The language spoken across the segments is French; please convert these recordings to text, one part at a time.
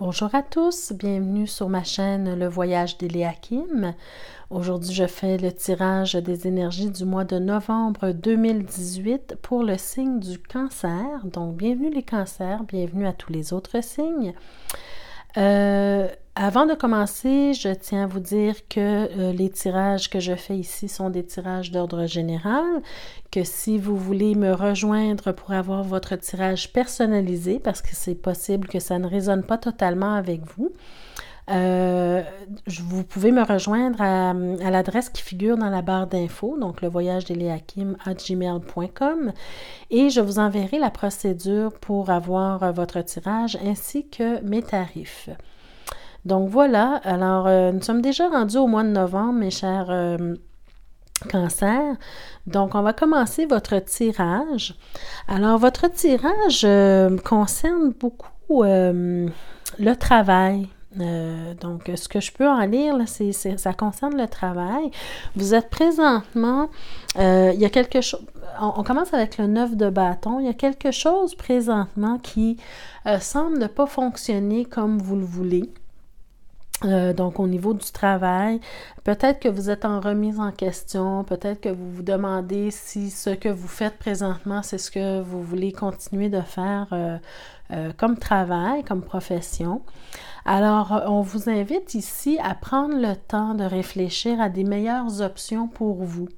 Bonjour à tous, bienvenue sur ma chaîne Le Voyage d'Eliakim. Aujourd'hui, je fais le tirage des énergies du mois de novembre 2018 pour le signe du cancer. Donc, bienvenue les cancers, bienvenue à tous les autres signes. Avant de commencer, je tiens à vous dire que les tirages que je fais ici sont des tirages d'ordre général, que si vous voulez me rejoindre pour avoir votre tirage personnalisé, parce que c'est possible que ça ne résonne pas totalement avec vous, vous pouvez me rejoindre à l'adresse qui figure dans la barre d'infos, donc levoyagedeliakim@gmail.com, et je vous enverrai la procédure pour avoir votre tirage ainsi que mes tarifs. Donc voilà, alors nous sommes déjà rendus au mois de novembre, mes chers cancers. Donc on va commencer votre tirage. Alors votre tirage concerne beaucoup le travail. Donc, ce que je peux en lire, là, ça concerne le travail. Vous êtes présentement, il y a quelque chose, on commence avec le 9 de bâton, il y a quelque chose présentement qui semble ne pas fonctionner comme vous le voulez. Donc, au niveau du travail, peut-être que vous êtes en remise en question, peut-être que vous vous demandez si ce que vous faites présentement, c'est ce que vous voulez continuer de faire comme travail, comme profession. Alors, on vous invite ici à prendre le temps de réfléchir à des meilleures options pour vous.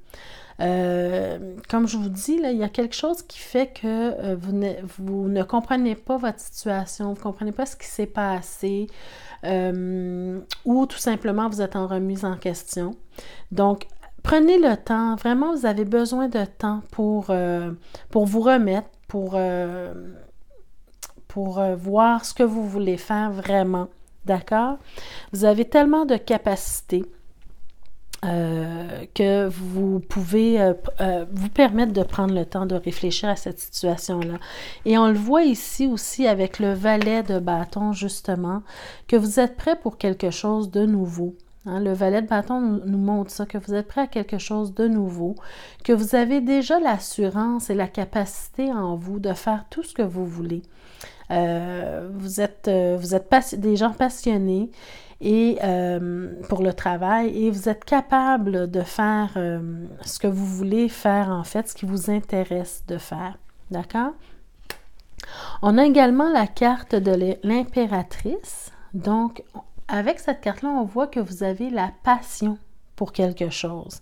Comme je vous dis, là, il y a quelque chose qui fait que vous ne comprenez pas votre situation, vous ne comprenez pas ce qui s'est passé, ou tout simplement vous êtes en remise en question. Donc, prenez le temps, vraiment vous avez besoin de temps pour vous remettre, pour voir ce que vous voulez faire vraiment, d'accord? Vous avez tellement de capacités que vous pouvez vous permettre de prendre le temps de réfléchir à cette situation-là. Et on le voit ici aussi avec le valet de bâton, justement, que vous êtes prêt pour quelque chose de nouveau. Hein, le valet de bâton nous montre ça, que vous êtes prêt à quelque chose de nouveau, que vous avez déjà l'assurance et la capacité en vous de faire tout ce que vous voulez. Vous êtes des gens passionnés et pour le travail, et vous êtes capable de faire ce que vous voulez faire, en fait, ce qui vous intéresse de faire. D'accord? On a également la carte de l'impératrice. Donc, avec cette carte-là, on voit que vous avez la passion pour quelque chose.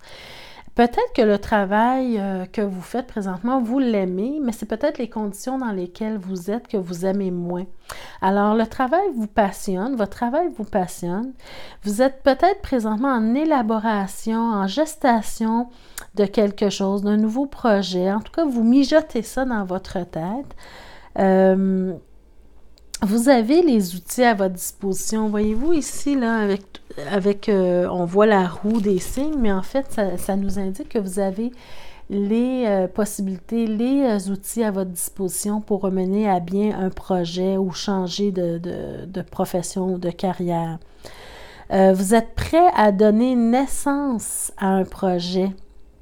Peut-être que le travail que vous faites présentement, vous l'aimez, mais c'est peut-être les conditions dans lesquelles vous êtes que vous aimez moins. Alors, le travail vous passionne, votre travail vous passionne. Vous êtes peut-être présentement en élaboration, en gestation de quelque chose, d'un nouveau projet. En tout cas, vous mijotez ça dans votre tête. Vous avez les outils à votre disposition. Voyez-vous ici, là, on voit la roue des signes, mais en fait, ça nous indique que vous avez les possibilités, les outils à votre disposition pour mener à bien un projet ou changer de profession ou de carrière. Vous êtes prêt à donner naissance à un projet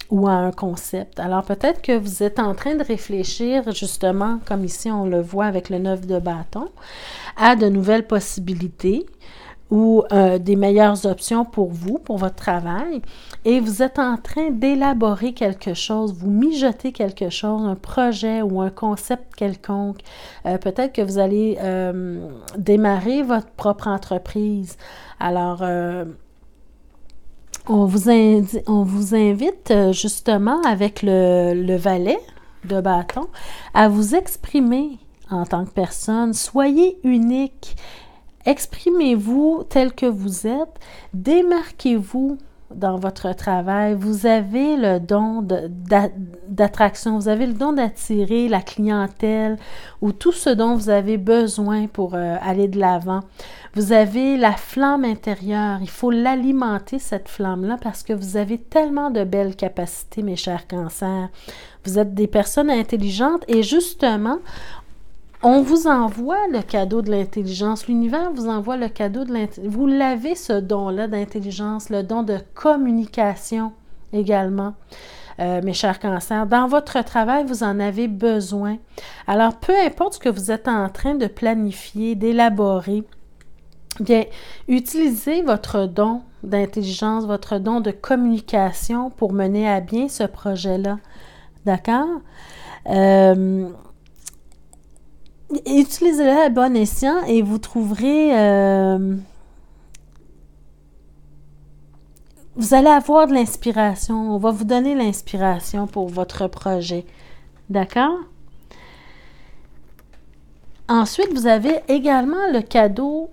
ou à un concept. Alors, peut-être que vous êtes en train de réfléchir, justement, comme ici on le voit avec le 9 de bâton, à de nouvelles possibilités ou des meilleures options pour vous, pour votre travail, et vous êtes en train d'élaborer quelque chose, vous mijotez quelque chose, un projet ou un concept quelconque. Peut-être que vous allez démarrer votre propre entreprise. Alors, on vous invite justement avec le valet de bâton à vous exprimer en tant que personne. Soyez unique. Exprimez-vous tel que vous êtes. Démarquez-vous dans votre travail. Vous avez le don d'attraction. Vous avez le don d'attirer la clientèle ou tout ce dont vous avez besoin pour aller de l'avant. Vous avez la flamme intérieure. Il faut l'alimenter, cette flamme-là, parce que vous avez tellement de belles capacités, mes chers cancers. Vous êtes des personnes intelligentes et justement, on vous envoie le cadeau de l'intelligence. L'univers vous envoie le cadeau de l'intelligence. Vous l'avez, ce don-là d'intelligence, le don de communication également. Mes chers cancers, dans votre travail, vous en avez besoin. Alors, peu importe ce que vous êtes en train de planifier, d'élaborer, Bien, utilisez votre don d'intelligence, votre don de communication pour mener à bien ce projet-là. D'accord? Utilisez-le à bon escient et vous trouverez... vous allez avoir de l'inspiration. On va vous donner l'inspiration pour votre projet. D'accord? Ensuite, vous avez également le cadeau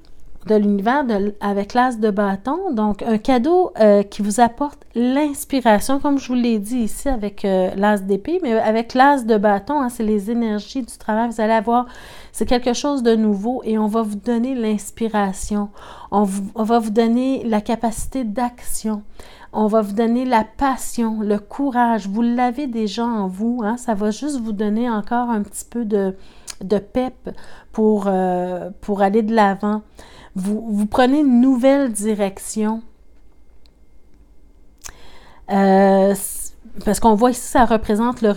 de l'univers avec l'as de bâton. Donc, un cadeau qui vous apporte l'inspiration, comme je vous l'ai dit ici avec l'as d'épée, mais avec l'as de bâton, hein, c'est les énergies du travail. Vous allez avoir, c'est quelque chose de nouveau et on va vous donner l'inspiration. On va vous donner la capacité d'action. On va vous donner la passion, le courage. Vous l'avez déjà en vous. Hein? Ça va juste vous donner encore un petit peu de pep pour aller de l'avant. Vous prenez une nouvelle direction. Parce qu'on voit ici, ça représente le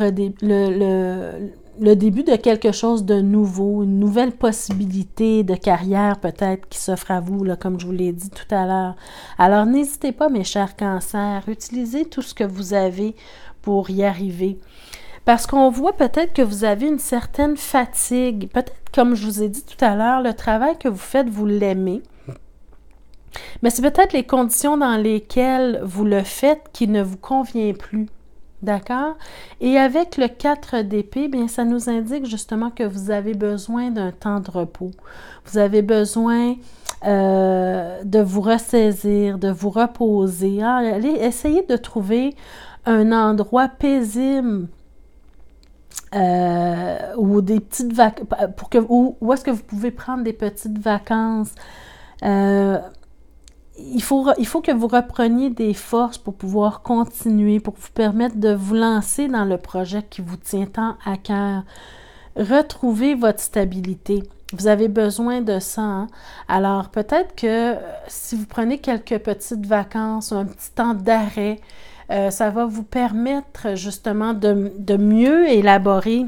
début de quelque chose de nouveau, une nouvelle possibilité de carrière peut-être qui s'offre à vous, là, comme je vous l'ai dit tout à l'heure. Alors, n'hésitez pas, mes chers cancers, utilisez tout ce que vous avez pour y arriver. Parce qu'on voit peut-être que vous avez une certaine fatigue. Peut-être, comme je vous ai dit tout à l'heure, le travail que vous faites, vous l'aimez. Mais c'est peut-être les conditions dans lesquelles vous le faites qui ne vous convient plus. D'accord? Et avec le 4 d'épée, bien, ça nous indique justement que vous avez besoin d'un temps de repos. Vous avez besoin de vous ressaisir, de vous reposer. Allez, essayez de trouver un endroit paisible ou des petites vacances, où est-ce que vous pouvez prendre des petites vacances. Il faut que vous repreniez des forces pour pouvoir continuer, pour vous permettre de vous lancer dans le projet qui vous tient tant à cœur. Retrouvez votre stabilité. Vous avez besoin de ça. Hein? Alors, peut-être que si vous prenez quelques petites vacances, un petit temps d'arrêt, ça va vous permettre justement de mieux élaborer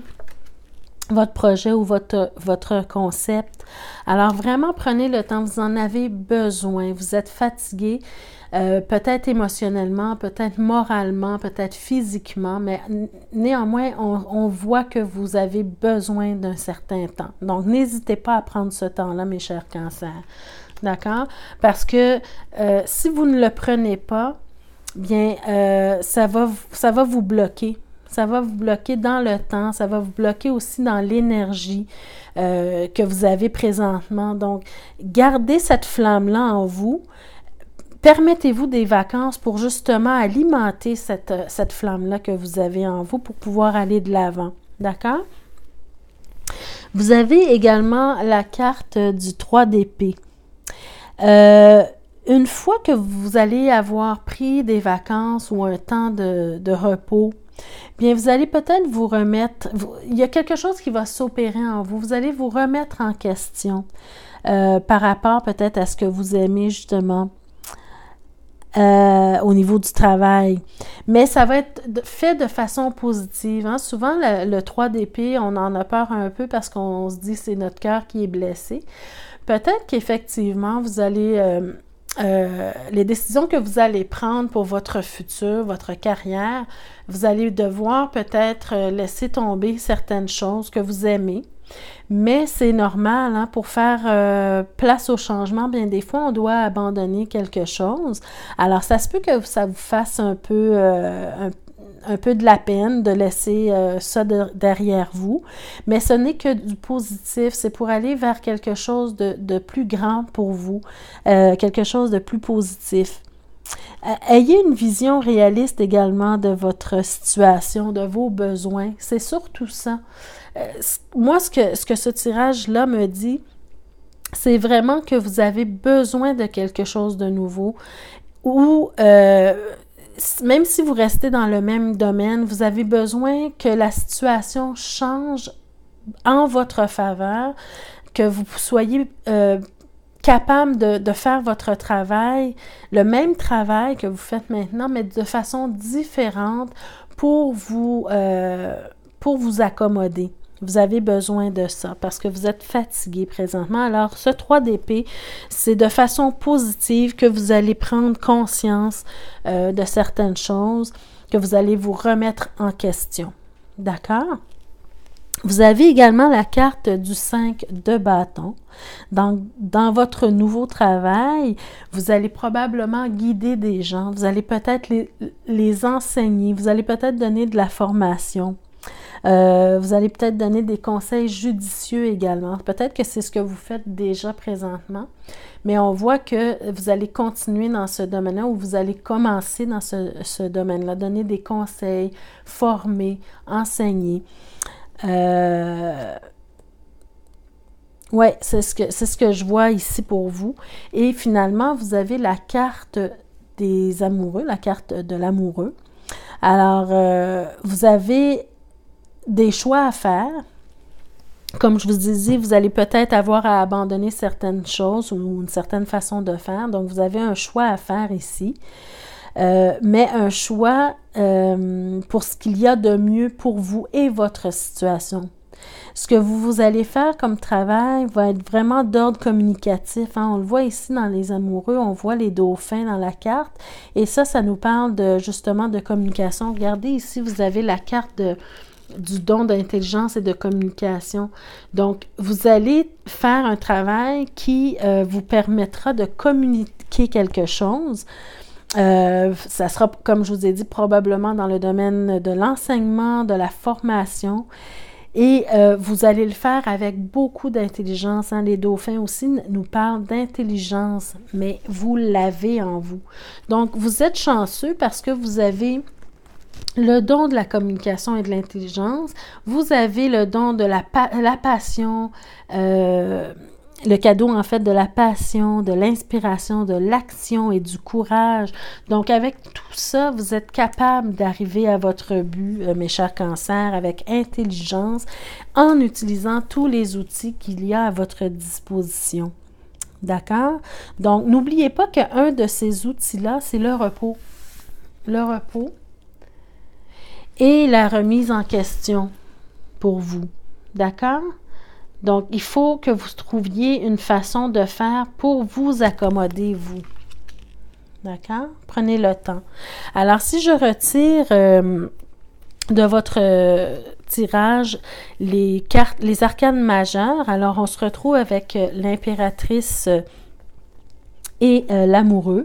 votre projet ou votre concept. Alors vraiment, prenez le temps, vous en avez besoin. Vous êtes fatigué, peut-être émotionnellement, peut-être moralement, peut-être physiquement, mais néanmoins, on voit que vous avez besoin d'un certain temps. Donc, n'hésitez pas à prendre ce temps-là, mes chers cancers. D'accord? Parce que si vous ne le prenez pas, bien, ça va vous bloquer. Ça va vous bloquer dans le temps, ça va vous bloquer aussi dans l'énergie que vous avez présentement. Donc, gardez cette flamme-là en vous. Permettez-vous des vacances pour justement alimenter cette flamme-là que vous avez en vous pour pouvoir aller de l'avant. D'accord? Vous avez également la carte du 3 d'épée. Une fois que vous allez avoir pris des vacances ou un temps de repos, bien, vous allez peut-être vous remettre, il y a quelque chose qui va s'opérer en vous, vous allez vous remettre en question par rapport peut-être à ce que vous aimez justement au niveau du travail. Mais ça va être fait de façon positive. Hein? Souvent, le 3 d'épée, on en a peur un peu parce qu'on se dit que c'est notre cœur qui est blessé. Peut-être qu'effectivement, vous allez... les décisions que vous allez prendre pour votre futur, votre carrière, vous allez devoir peut-être laisser tomber certaines choses que vous aimez, mais c'est normal, hein, pour faire place au changement, bien des fois on doit abandonner quelque chose. Alors ça se peut que ça vous fasse un peu de la peine de laisser ça derrière vous, mais ce n'est que du positif, c'est pour aller vers quelque chose de plus grand pour vous, quelque chose de plus positif. Ayez une vision réaliste également de votre situation, de vos besoins, c'est surtout ça. Moi, ce que ce tirage-là me dit, c'est vraiment que vous avez besoin de quelque chose de nouveau ou même si vous restez dans le même domaine, vous avez besoin que la situation change en votre faveur, que vous soyez capable de faire votre travail, le même travail que vous faites maintenant, mais de façon différente pour vous accommoder. Vous avez besoin de ça parce que vous êtes fatigué présentement. Alors, ce 3 d'épée, c'est de façon positive que vous allez prendre conscience de certaines choses, que vous allez vous remettre en question. D'accord? Vous avez également la carte du 5 de bâton. Dans votre nouveau travail, vous allez probablement guider des gens. Vous allez peut-être les enseigner. Vous allez peut-être donner de la formation. Vous allez peut-être donner des conseils judicieux également. Peut-être que c'est ce que vous faites déjà présentement, mais on voit que vous allez continuer dans ce domaine-là ou vous allez commencer dans ce domaine-là, donner des conseils, former, enseigner. Ouais, c'est ce que je vois ici pour vous. Et finalement, vous avez la carte des amoureux, la carte de l'amoureux. Alors, vous avez des choix à faire. Comme je vous disais, vous allez peut-être avoir à abandonner certaines choses ou une certaine façon de faire. Donc, vous avez un choix à faire ici. Mais un choix pour ce qu'il y a de mieux pour vous et votre situation. Ce que vous allez faire comme travail va être vraiment d'ordre communicatif. Hein? On le voit ici dans les amoureux, on voit les dauphins dans la carte. Et ça nous parle justement de communication. Regardez ici, vous avez la carte du don d'intelligence et de communication. Donc, vous allez faire un travail qui vous permettra de communiquer quelque chose. Ça sera, comme je vous ai dit, probablement dans le domaine de l'enseignement, de la formation. Et vous allez le faire avec beaucoup d'intelligence. Hein? Les dauphins aussi nous parlent d'intelligence, mais vous l'avez en vous. Donc, vous êtes chanceux parce que vous avez le don de la communication et de l'intelligence. Vous avez le don de la passion, le cadeau en fait de la passion, de l'inspiration, de l'action et du courage. Donc avec tout ça, vous êtes capable d'arriver à votre but, mes chers cancers, avec intelligence, en utilisant tous les outils qu'il y a à votre disposition. D'accord? Donc n'oubliez pas qu'un de ces outils-là, c'est le repos. Le repos et la remise en question pour vous. D'accord? Donc, il faut que vous trouviez une façon de faire pour vous accommoder, vous. D'accord? Prenez le temps. Alors, si je retire de votre tirage les cartes, les arcanes majeures, alors on se retrouve avec l'impératrice et l'amoureux.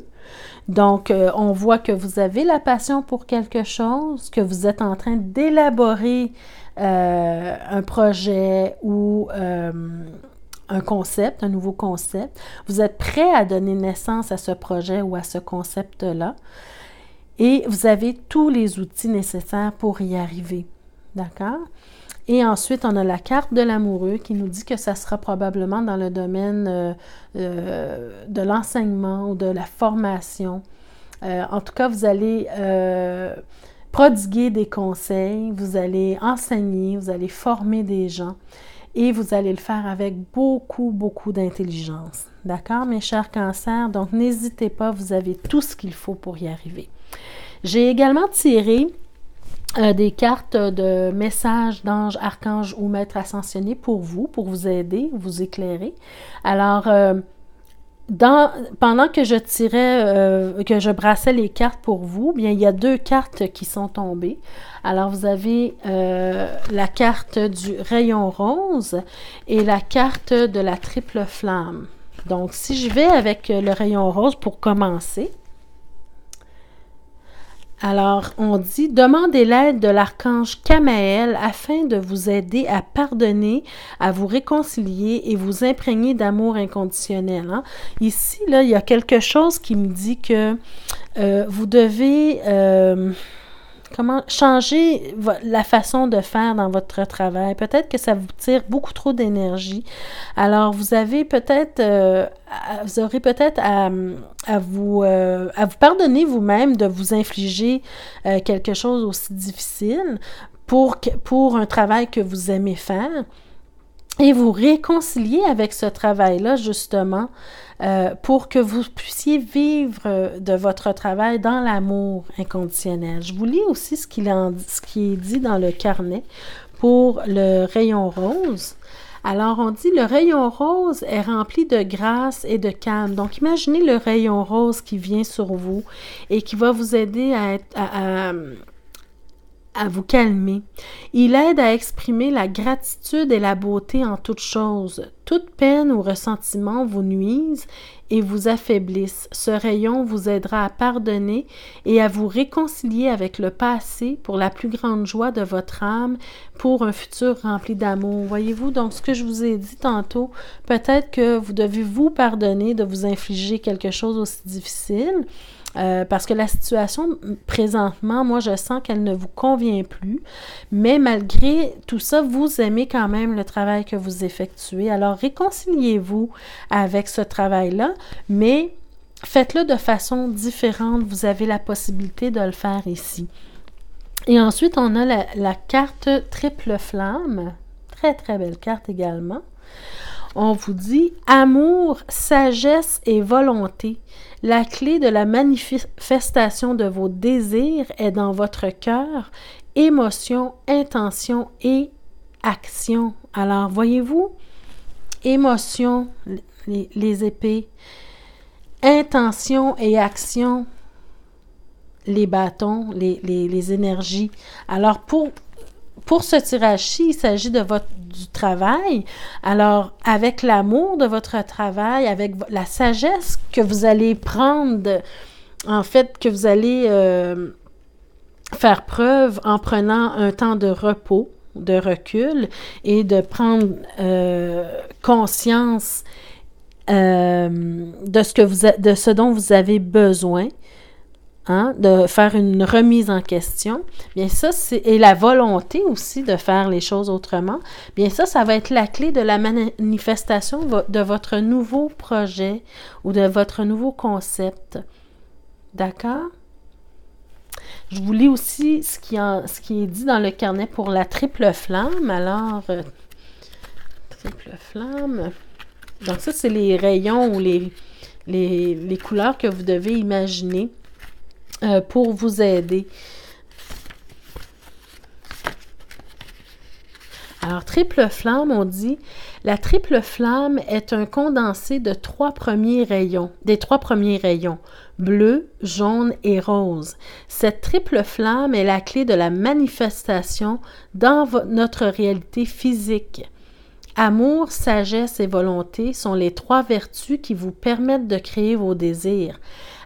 Donc, on voit que vous avez la passion pour quelque chose, que vous êtes en train d'élaborer un projet ou un concept, un nouveau concept. Vous êtes prêt à donner naissance à ce projet ou à ce concept-là. Et vous avez tous les outils nécessaires pour y arriver. D'accord? Et ensuite, on a la carte de l'amoureux qui nous dit que ça sera probablement dans le domaine de l'enseignement ou de la formation. En tout cas, vous allez prodiguer des conseils, vous allez enseigner, vous allez former des gens et vous allez le faire avec beaucoup, beaucoup d'intelligence. D'accord, mes chers cancers? Donc, n'hésitez pas, vous avez tout ce qu'il faut pour y arriver. J'ai également tiré des cartes de messages d'anges, archanges ou maîtres ascensionnés pour vous aider, vous éclairer. Alors, pendant que je tirais, que je brassais les cartes pour vous, bien, il y a 2 cartes qui sont tombées. Alors, vous avez la carte du rayon rose et la carte de la triple flamme. Donc, si je vais avec le rayon rose pour commencer, alors, on dit « Demandez l'aide de l'archange Camaël afin de vous aider à pardonner, à vous réconcilier et vous imprégner d'amour inconditionnel. Hein? » Ici, là, il y a quelque chose qui me dit que vous devez changer la façon de faire dans votre travail. Peut-être que ça vous tire beaucoup trop d'énergie. Alors, vous aurez peut-être à vous pardonner vous-même de vous infliger quelque chose aussi difficile pour un travail que vous aimez faire et vous réconcilier avec ce travail-là, justement, pour que vous puissiez vivre de votre travail dans l'amour inconditionnel. Je vous lis aussi ce qui est dit dans le carnet pour le rayon rose. Alors, on dit le rayon rose est rempli de grâce et de calme. Donc, imaginez le rayon rose qui vient sur vous et qui va vous aider à vous calmer. Il aide à exprimer la gratitude et la beauté en toutes choses. Toute peine ou ressentiment vous nuisent et vous affaiblissent. Ce rayon vous aidera à pardonner et à vous réconcilier avec le passé pour la plus grande joie de votre âme, pour un futur rempli d'amour. Voyez-vous, donc ce que je vous ai dit tantôt, peut-être que vous devez vous pardonner de vous infliger quelque chose aussi difficile. Parce que la situation, présentement, moi, je sens qu'elle ne vous convient plus, mais malgré tout ça, vous aimez quand même le travail que vous effectuez. Alors, réconciliez-vous avec ce travail-là, mais faites-le de façon différente. Vous avez la possibilité de le faire ici. Et ensuite, on a la carte triple flamme. Très, très belle carte également. On vous dit « Amour, sagesse et volonté. La clé de la manifestation de vos désirs est dans votre cœur, émotion, intention et action. » Alors, voyez-vous, émotion, les épées, intention et action, les bâtons, les énergies. Alors, pour ce tirage-ci, il s'agit de du travail. Alors, avec l'amour de votre travail, avec la sagesse que vous allez prendre, en fait, que vous allez faire preuve en prenant un temps de repos, de recul et de prendre conscience de ce dont vous avez besoin. De faire une remise en question, bien ça, et la volonté aussi de faire les choses autrement, bien ça va être la clé de la manifestation de votre nouveau projet ou de votre nouveau concept. D'accord? Je vous lis aussi ce qui est dit dans le carnet pour la triple flamme. Alors, triple flamme. Donc ça, c'est les rayons ou les couleurs que vous devez imaginer pour vous aider. Alors, triple flamme, on dit, la triple flamme est un condensé des trois premiers rayons, bleu, jaune et rose. Cette triple flamme est la clé de la manifestation dans notre réalité physique. Amour, sagesse et volonté sont les trois vertus qui vous permettent de créer vos désirs.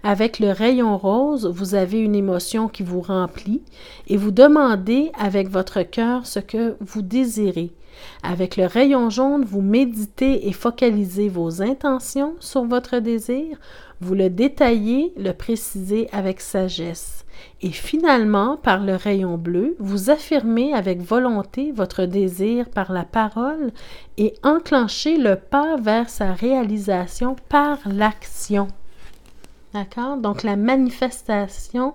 Avec le rayon rose, vous avez une émotion qui vous remplit et vous demandez avec votre cœur ce que vous désirez. Avec le rayon jaune, vous méditez et focalisez vos intentions sur votre désir. Vous le détaillez, le précisez avec sagesse. Et finalement, par le rayon bleu, vous affirmez avec volonté votre désir par la parole et enclenchez le pas vers sa réalisation par l'action. D'accord? Donc, la manifestation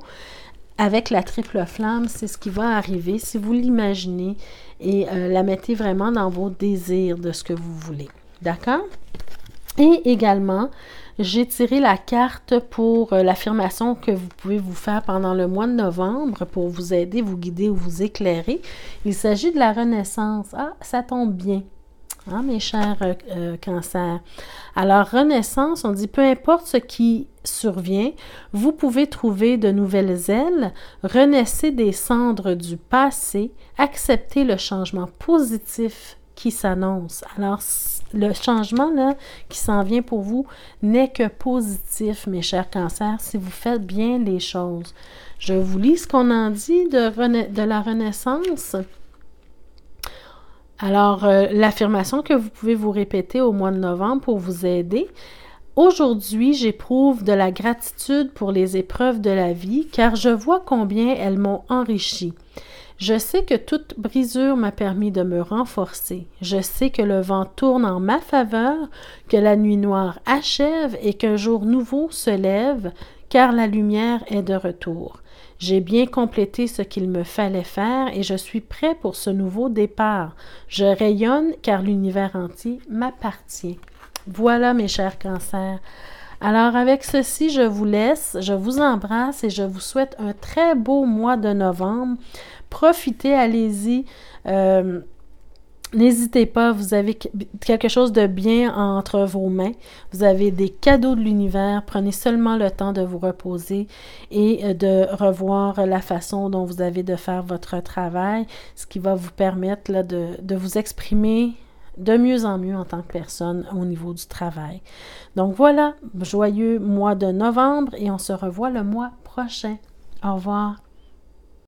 avec la triple flamme, c'est ce qui va arriver si vous l'imaginez et la mettez vraiment dans vos désirs de ce que vous voulez. D'accord? Et également, j'ai tiré la carte pour l'affirmation que vous pouvez vous faire pendant le mois de novembre pour vous aider, vous guider ou vous éclairer. Il s'agit de la renaissance. Ah, ça tombe bien. Mes chers cancers. Alors, renaissance, on dit peu importe ce qui survient, vous pouvez trouver de nouvelles ailes, renaissez des cendres du passé, acceptez le changement positif qui s'annonce. Alors, le changement là, qui s'en vient pour vous n'est que positif, mes chers cancers, si vous faites bien les choses. Je vous lis ce qu'on en dit de la renaissance. Alors, l'affirmation que vous pouvez vous répéter au mois de novembre pour vous aider. Aujourd'hui, j'éprouve de la gratitude pour les épreuves de la vie, car je vois combien elles m'ont enrichi. Je sais que toute brisure m'a permis de me renforcer. Je sais que le vent tourne en ma faveur, que la nuit noire achève et qu'un jour nouveau se lève, car la lumière est de retour. J'ai bien complété ce qu'il me fallait faire et je suis prêt pour ce nouveau départ. Je rayonne car l'univers entier m'appartient. Voilà, mes chers cancers. Alors, avec ceci, je vous laisse, je vous embrasse et je vous souhaite un très beau mois de novembre. Profitez, allez-y. N'hésitez pas, vous avez quelque chose de bien entre vos mains. Vous avez des cadeaux de l'univers. Prenez seulement le temps de vous reposer et de revoir la façon dont vous avez de faire votre travail, ce qui va vous permettre là, de vous exprimer de mieux en mieux en tant que personne au niveau du travail. Donc voilà, joyeux mois de novembre et on se revoit le mois prochain. Au revoir.